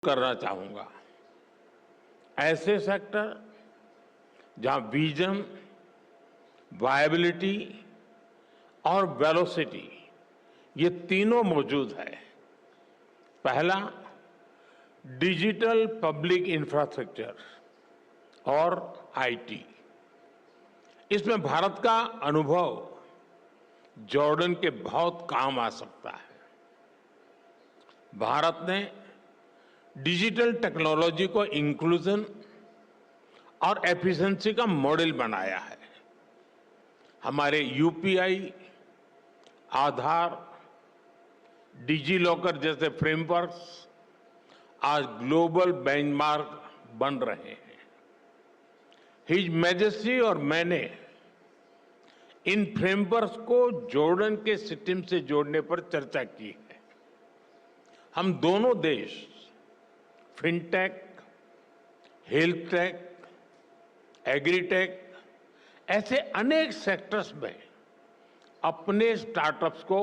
करना चाहूंगा। ऐसे सेक्टर जहां विजन, वायबिलिटी और वेलोसिटी ये तीनों मौजूद है। पहला, डिजिटल पब्लिक इंफ्रास्ट्रक्चर और आईटी। इसमें भारत का अनुभव जॉर्डन के बहुत काम आ सकता है। भारत ने डिजिटल टेक्नोलॉजी को इंक्लूजन और एफिशिएंसी का मॉडल बनाया है। हमारे यूपीआई, आधार, डिजी लॉकर जैसे फ्रेमवर्क्स आज ग्लोबल बेंचमार्क बन रहे हैं। हिज मैजेस्टी और मैंने इन फ्रेमवर्क्स को जॉर्डन के सिस्टम से जोड़ने पर चर्चा की है। हम दोनों देश फिनटेक, हेल्थ टेक, एग्रीटेक ऐसे अनेक सेक्टर्स में अपने स्टार्टअप्स को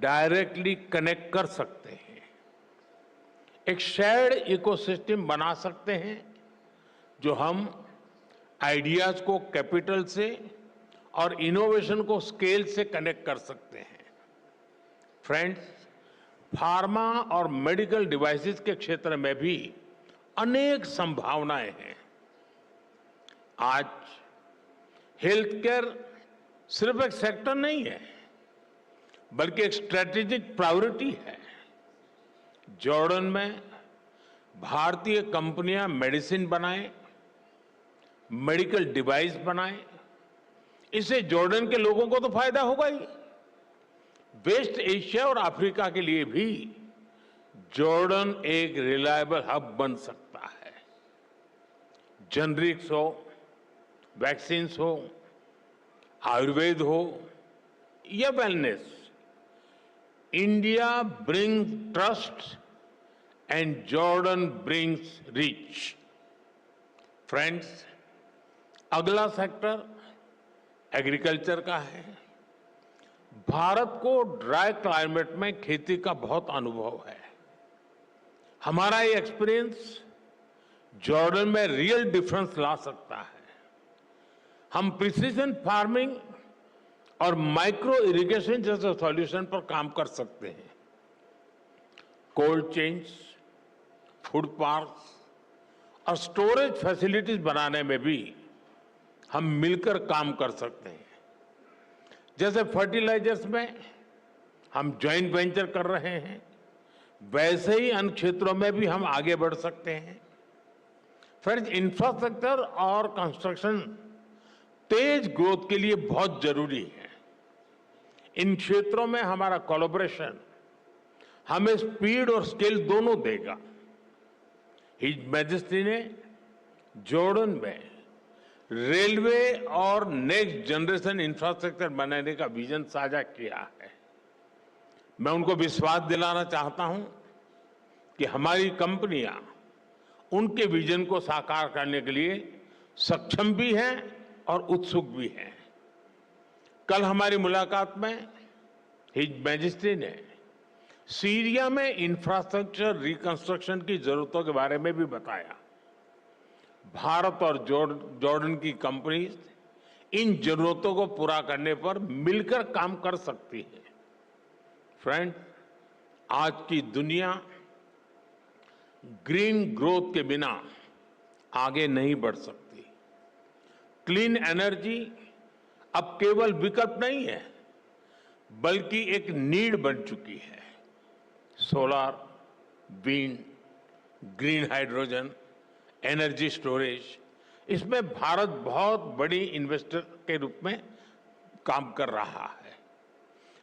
डायरेक्टली कनेक्ट कर सकते हैं। एक शेयर्ड इकोसिस्टम बना सकते हैं जो हम आइडियाज को कैपिटल से और इनोवेशन को स्केल से कनेक्ट कर सकते हैं। फ्रेंड्स, फार्मा और मेडिकल डिवाइसेस के क्षेत्र में भी अनेक संभावनाएं हैं। आज हेल्थ केयर सिर्फ एक सेक्टर नहीं है, बल्कि एक स्ट्रेटेजिक प्रायोरिटी है। जॉर्डन में भारतीय कंपनियां मेडिसिन बनाएं, मेडिकल डिवाइस बनाएं, इससे जॉर्डन के लोगों को तो फायदा होगा ही। वेस्ट एशिया और अफ्रीका के लिए भी जॉर्डन एक रिलायबल हब बन सकता है। जेनरिक्स हो, वैक्सीन्स हो, आयुर्वेद हो या wellness, India brings trust and Jordan brings reach. Friends, अगला सेक्टर एग्रीकल्चर का है। भारत को ड्राई क्लाइमेट में खेती का बहुत अनुभव है। हमारा ये एक्सपीरियंस जॉर्डन में रियल डिफरेंस ला सकता है। हम प्रिसीजन फार्मिंग और माइक्रो इरिगेशन जैसे सॉल्यूशन पर काम कर सकते हैं। कोल्ड चेन्स, फूड पार्क्स और स्टोरेज फैसिलिटीज बनाने में भी हम मिलकर काम कर सकते हैं। जैसे फर्टिलाइजर्स में हम जॉइंट वेंचर कर रहे हैं, वैसे ही अन्य क्षेत्रों में भी हम आगे बढ़ सकते हैं। फ्रेंड्स, इंफ्रास्ट्रक्चर और कंस्ट्रक्शन तेज ग्रोथ के लिए बहुत जरूरी है। इन क्षेत्रों में हमारा कोलैबोरेशन हमें स्पीड और स्केल दोनों देगा। हिज मैजेस्टी ने जॉर्डन में रेलवे और नेक्स्ट जनरेशन इंफ्रास्ट्रक्चर बनाने का विजन साझा किया है। मैं उनको विश्वास दिलाना चाहता हूं कि हमारी कंपनियां उनके विजन को साकार करने के लिए सक्षम भी हैं और उत्सुक भी हैं। कल हमारी मुलाकात में हिज मैजेस्टी ने सीरिया में इंफ्रास्ट्रक्चर रिकंस्ट्रक्शन की जरूरतों के बारे में भी बताया। भारत और जॉर्डन की कंपनीज इन जरूरतों को पूरा करने पर मिलकर काम कर सकती है। फ्रेंड, आज की दुनिया ग्रीन ग्रोथ के बिना आगे नहीं बढ़ सकती। क्लीन एनर्जी अब केवल विकल्प नहीं है, बल्कि एक नीड बन चुकी है। Solar, wind, green hydrogen, energy storage, इसमें भारत बहुत बड़ी इन्वेस्टर के रूप में काम कर रहा है।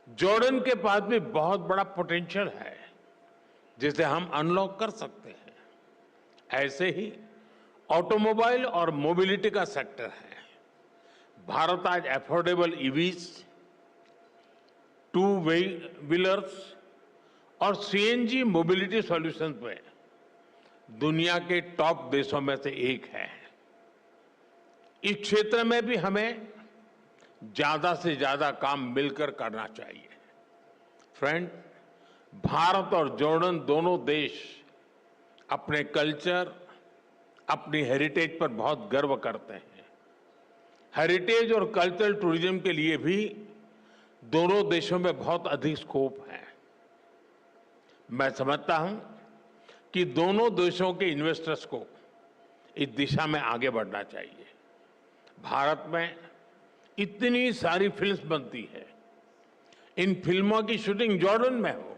जॉर्डन के पास भी बहुत बड़ा पोटेंशियल है जिसे हम अनलॉक कर सकते हैं। ऐसे ही ऑटोमोबाइल और मोबिलिटी का सेक्टर है। भारत आज अफोर्डेबल ईवीज, टू व्हीलर्स और सीएनजी मोबिलिटी सॉल्यूशंस में दुनिया के टॉप देशों में से एक है। इस क्षेत्र में भी हमें ज्यादा से ज्यादा काम मिलकर करना चाहिए। फ्रेंड, भारत और जॉर्डन दोनों देश अपने कल्चर, अपनी हेरिटेज पर बहुत गर्व करते हैं। हेरिटेज और कल्चरल टूरिज्म के लिए भी दोनों देशों में बहुत अधिक स्कोप है। मैं समझता हूं कि दोनों देशों के इन्वेस्टर्स को इस दिशा में आगे बढ़ना चाहिए। भारत में इतनी सारी फिल्म्स बनती है, इन फिल्मों की शूटिंग जॉर्डन में हो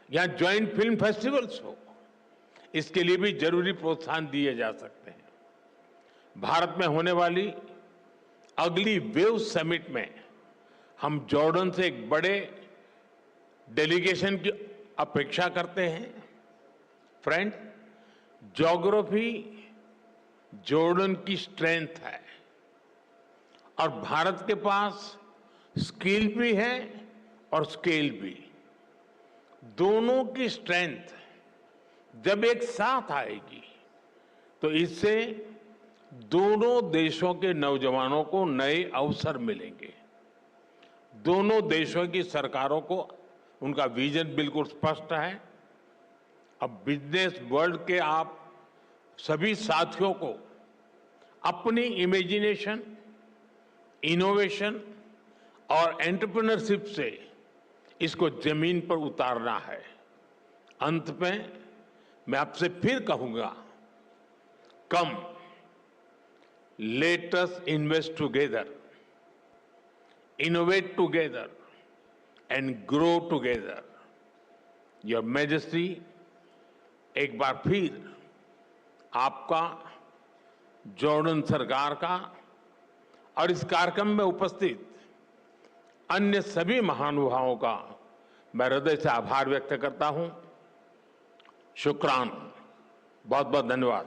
या ज्वाइंट फिल्म फेस्टिवल्स हो, इसके लिए भी जरूरी प्रोत्साहन दिए जा सकते हैं। भारत में होने वाली अगली वेव समिट में हम जॉर्डन से एक बड़े डेलीगेशन की अपेक्षा करते हैं। फ्रेंड, ज्योग्राफी जॉर्डन की स्ट्रेंथ है और भारत के पास स्किल भी है और स्केल भी। दोनों की स्ट्रेंथ जब एक साथ आएगी तो इससे दोनों देशों के नौजवानों को नए अवसर मिलेंगे। दोनों देशों की सरकारों को उनका विजन बिल्कुल स्पष्ट है। अब बिजनेस वर्ल्ड के आप सभी साथियों को अपनी इमेजिनेशन, इनोवेशन और एंटरप्रेन्योरशिप से इसको जमीन पर उतारना है। अंत में मैं आपसे फिर कहूंगा, come let us invest together, innovate together and grow together. Your majesty, एक बार फिर आपका, जॉर्डन सरकार का और इस कार्यक्रम में उपस्थित अन्य सभी महानुभावों का मैं हृदय से आभार व्यक्त करता हूं। शुक्रान, बहुत बहुत धन्यवाद।